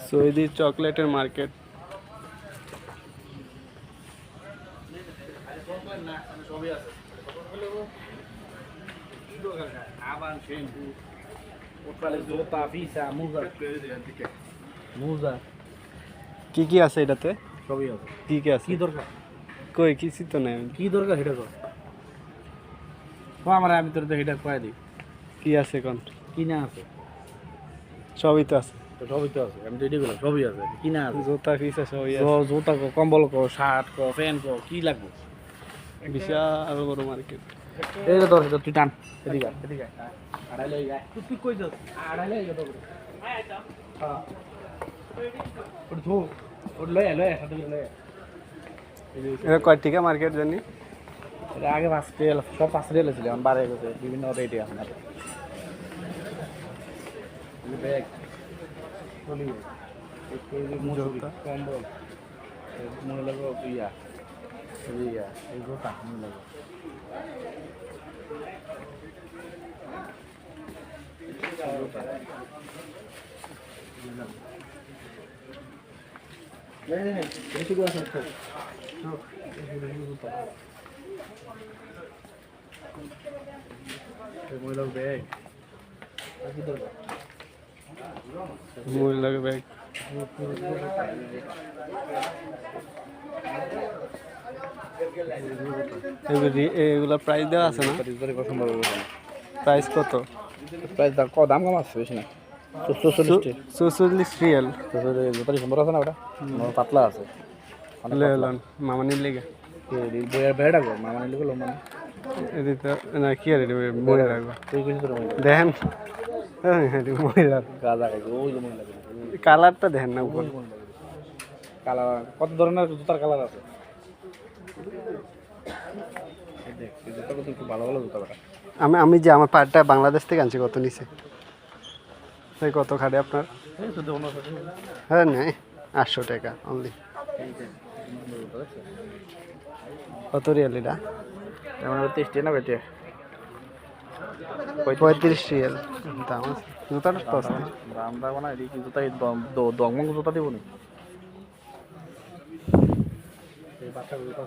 Saudi চকলেটের market. কি কি আছে এটাতে? সবই আছে। কি কি আছে? কি দরকার? কই কিছু তো নাই। কি দরকার সেটা কর। আমার আমি তোর তো এটা কয়ে দিই। কি আছে কোন? কি না আছে? সবই তো আছে। তো সবই তো আছে। আমি তো এটাই বললাম সবই আছে। কি না আছে? জুতা ফিসা সবই আছে। জুতা কো, কম্বল কো, শার্ট কো, প্যান্ট কো, কি লাগবে? বিশাল বড় মার্কেট। এইটা তোর তুই টান। এদিকে আয়, এদিকে আয়। আড়াই লই আয়। তুই কই যাস? আড়াই লই যা তো। হ্যাঁ। ওটা ধো। ওটা লই আয়, সাথে করে লই আয়। এটা কয় টাকা মার্কেট জানি? এটা আগে 5 রিয়াল, সব 5 রিয়াল ছিল, এখন বাড়ে গেছে বিভিন্ন রেটে এখন আর। ব্যাগ টলি জুতা। কম্বল মনে লাগো ইয়া এই জুতা মনে লাগো মহিলার ব্যাগ মহিলার ব্যাগ। এগুলা প্রাইস দেওয়া আছে না? প্রাইস কত? প্রাইস দাম কম আছে, বেশি না। 44 রিয়াল। জুতারি সুন্দর আছে না ওটা? পাতলা আছে লেলন মামা নিলে গে বেড়া গো মামা নিলে গো মানে এদিকে না কি আর এটা মনে রাখবো তুই কিছু করে দেখেন। মহিলার গাদা গাইছে ওই যে মহিলা কালারটা দেখেন না উপর। কালার কত ধরনের জুতার কালার আছে দেখ, এই জুতাগুলো তো একটু ভালো ভালো জুতা বেটা। আমি যে আমার পার্টটা বাংলাদেশ থেকে আনছি, কত নিছে? তাই কত খাটে আপনার? এই তো দেখুন হ্যাঁ নেই 800 টাকা অনলি। কত রিয়াল এটা? এমন 23 টাকা না বেটে 35 রিয়াল দাম আছে। জুতাটা তো আছে। দাম দাম না এই জুতা দমঙ্গ জুতা দিব নি এই বাচ্চা জুতা